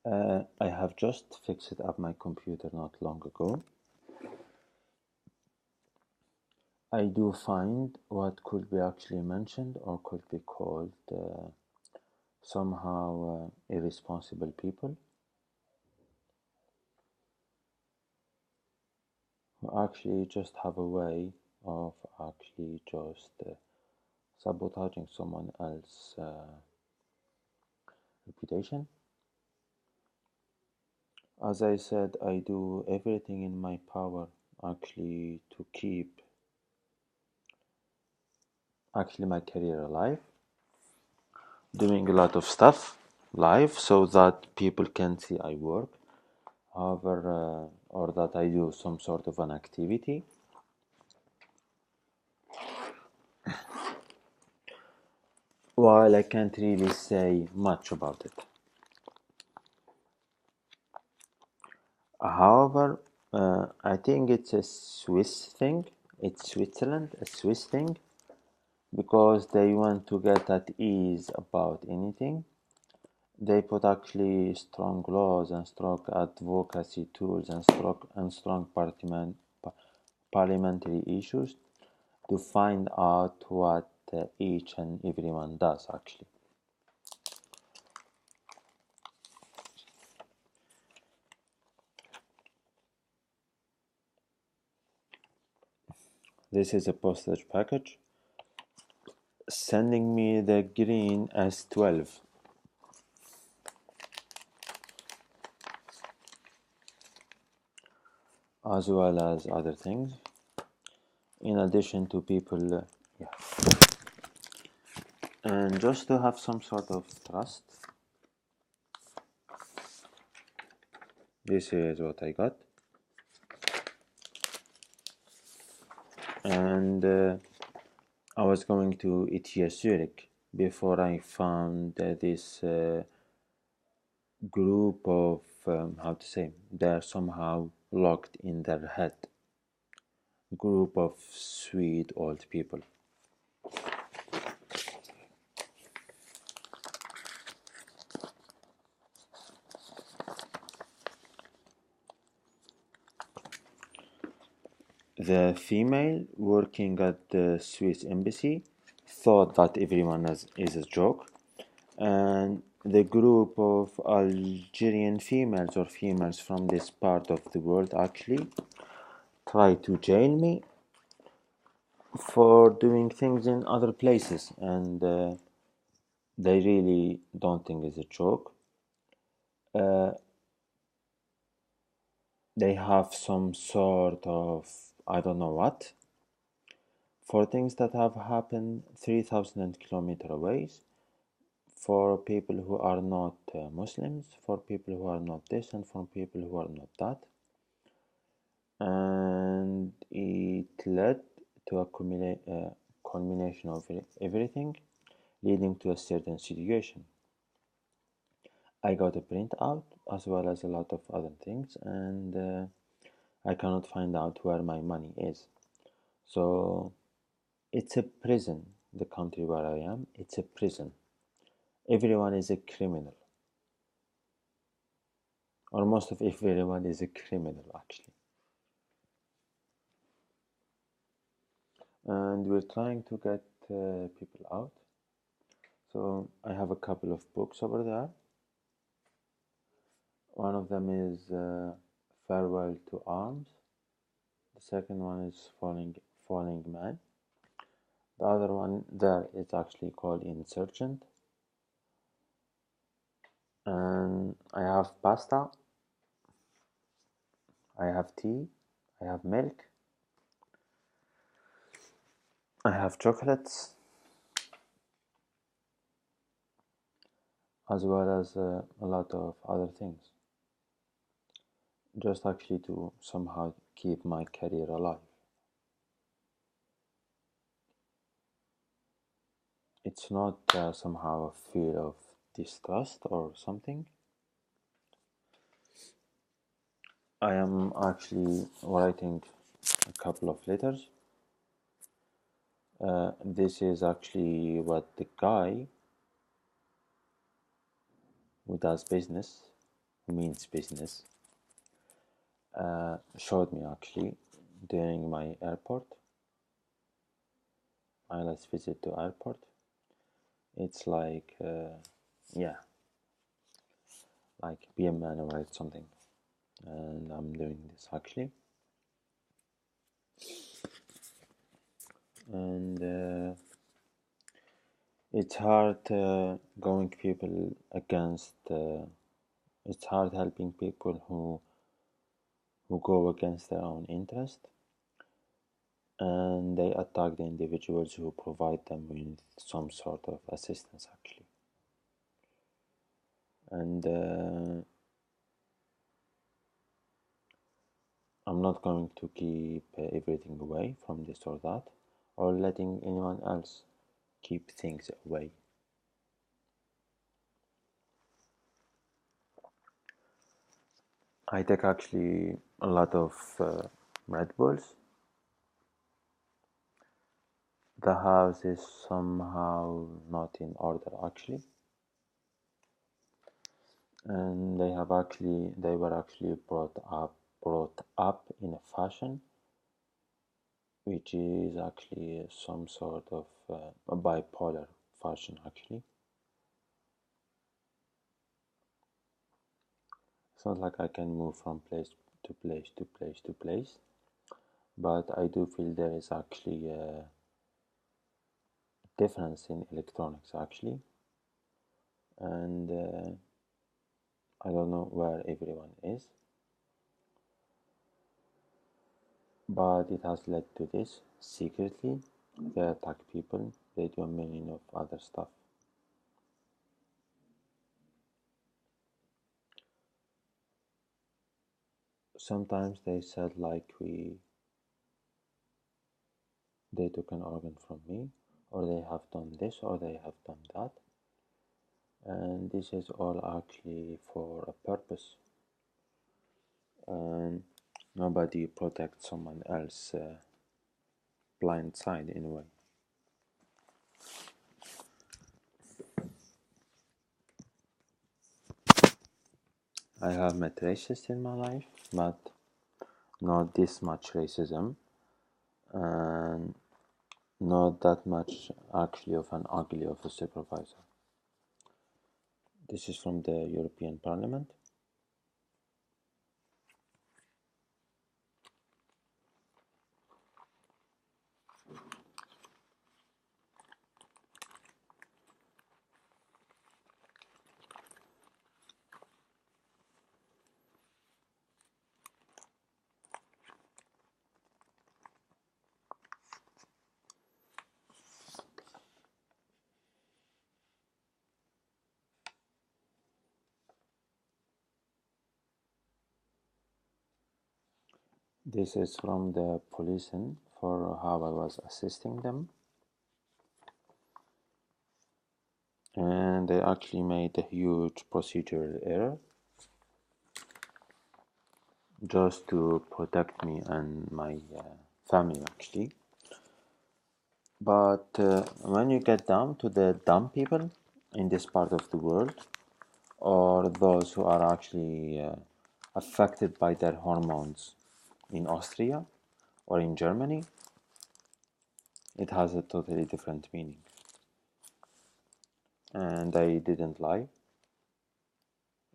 I have just fixed up my computer not long ago. I do find what could be actually mentioned or could be called somehow irresponsible people who actually just have a way of actually just sabotaging someone else's reputation. As I said, I do everything in my power actually to keep actually my career alive, doing a lot of stuff live so that people can see I work, however, or that I do some sort of an activity. While I can't really say much about it. However, I think it's a Swiss thing. It's Switzerland, a Swiss thing, because they want to get at ease about anything. They put actually strong laws and strong advocacy tools and strong parliamentary issues to find out what each and everyone does actually. This is a postage package sending me the green S12 as well as other things, in addition to people, yeah. And just to have some sort of trust, this is what I got. And I was going to ETH Zurich before I found this group of, how to say, they're somehow locked in their head, group of sweet old people. The female working at the Swiss embassy thought that everyone is a joke, and the group of Algerian females or females from this part of the world actually tried to jail me for doing things in other places, and they really don't think it's a joke. Uh, they have some sort of, I don't know what, for things that have happened 3,000 kilometers away, for people who are not Muslims, for people who are not this, and for people who are not that. And it led to a culmination of everything, leading to a certain situation. I got a printout as well as a lot of other things, and I cannot find out where my money is. So it's a prison, the country where I am, it's a prison. Everyone is a criminal, or most of everyone is a criminal actually. And we're trying to get people out. So I have a couple of books over there. One of them is Farewell to Arms. The second one is Falling Man. The other one there is actually called Insurgent. And I have pasta, I have tea, I have milk, I have chocolates, as well as a lot of other things. Just actually to somehow keep my career alive. It's not somehow a fear of distrust or something. I am actually writing a couple of letters. This is actually what the guy who does business who means business, showed me actually during my last visit to airport. It's like, yeah, like be a man or write something, and I'm doing this actually, and it's hard going people against. It's hard helping people who go against their own interest, and they attack the individuals who provide them with some sort of assistance actually. And I'm not going to keep everything away from this or that, or letting anyone else keep things away. I take actually a lot of Red Bulls. The house is somehow not in order actually, and they were actually brought up in a fashion which is actually some sort of a bipolar fashion actually. It's not like I can move from place to place to place to place, but I do feel there is actually a difference in electronics actually, and I don't know where everyone is, but it has led to this. Secretly, they attack people, they do a million of other stuff. Sometimes they said like they took an organ from me, or they have done this, or they have done that, and this is all actually for a purpose, and nobody protects someone else's blind side in a way. I have met racists in my life, but not this much racism, and not that much actually of an ugly of a supervisor. This is from the European Parliament. This is from the policing for how I was assisting them, and they actually made a huge procedural error just to protect me and my family actually. But when you get down to the dumb people in this part of the world, or those who are actually affected by their hormones in Austria or in Germany, it has a totally different meaning. And I didn't lie.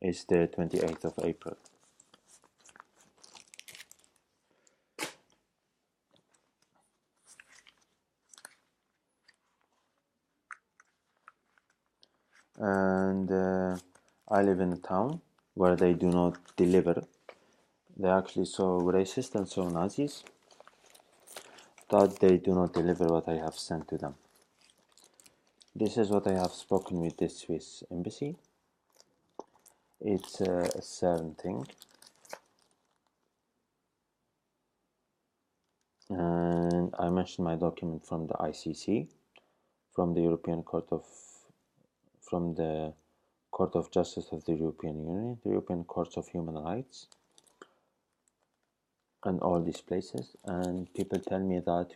It's the 28th of April. And I live in a town where they do not deliver. They're actually so racist and so Nazis that they do not deliver what I have sent to them. This is what I have spoken with the Swiss embassy. It's a certain thing, and I mentioned my document from the ICC, from the from the Court of Justice of the European Union, the European Courts of Human Rights, and all these places. And people tell me that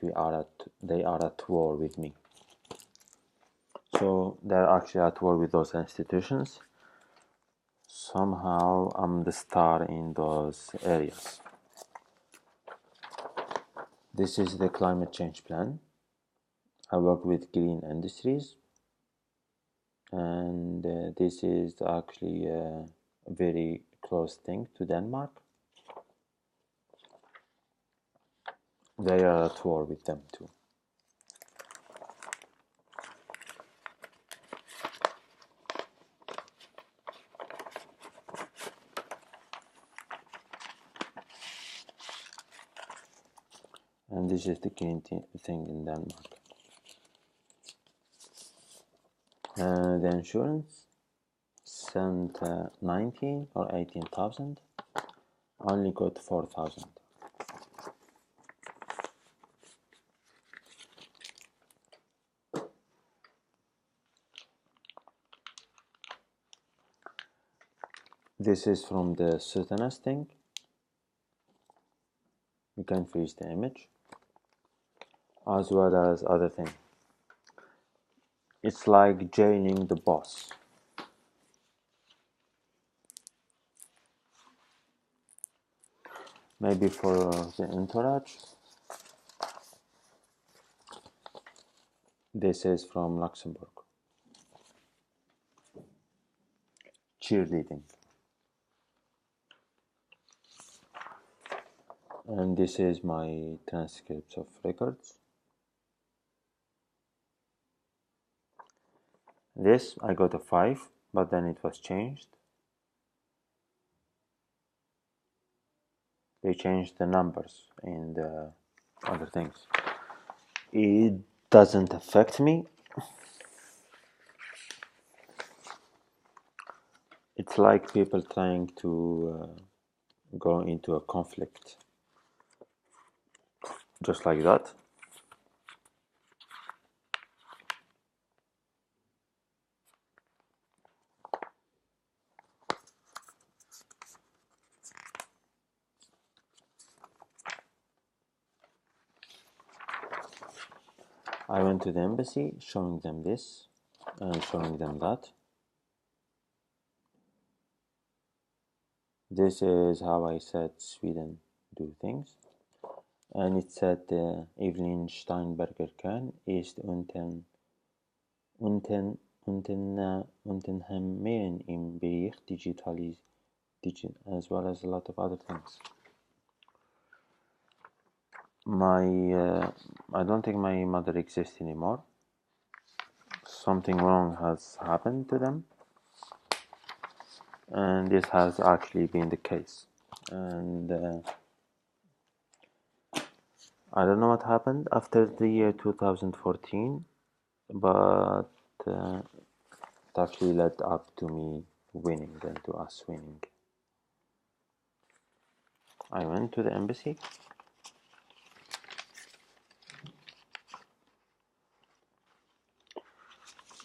they are at war with me. So they're actually at war with those institutions. somehow I'm the star in those areas. This is the climate change plan. I work with Green Industries, and this is actually a very close thing to Denmark. They are at war with them too. And this is the green thing in Denmark. The insurance sent 19 or 18,000. Only got 4,000. This is from the Sutenance thing. You can freeze the image, as well as other thing. It's like jailing the boss. Maybe for the entourage. This is from Luxembourg. Cheerleading. And this is my transcripts of records. This, I got a 5, but then it was changed. They changed the numbers in the other things. It doesn't affect me. It's like people trying to go into a conflict. Just like that. I went to the embassy, showing them this and showing them that. This is how I said Sweden do things. And it said Evelyn Steinberger Kern ist Unternehmerin im Bereich as well as a lot of other things. I don't think my mother exists anymore. Something wrong has happened to them, and this has actually been the case. And I don't know what happened after the year 2014, but it actually led up to me winning and to us winning. I went to the embassy.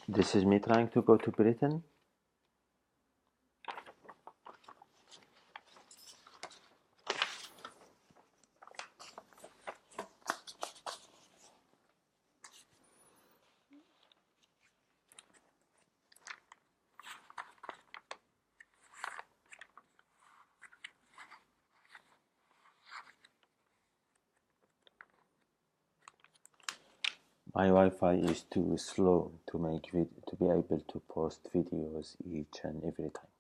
This is me trying to go to Britain. My Wi-Fi is too slow to be able to post videos each and every time.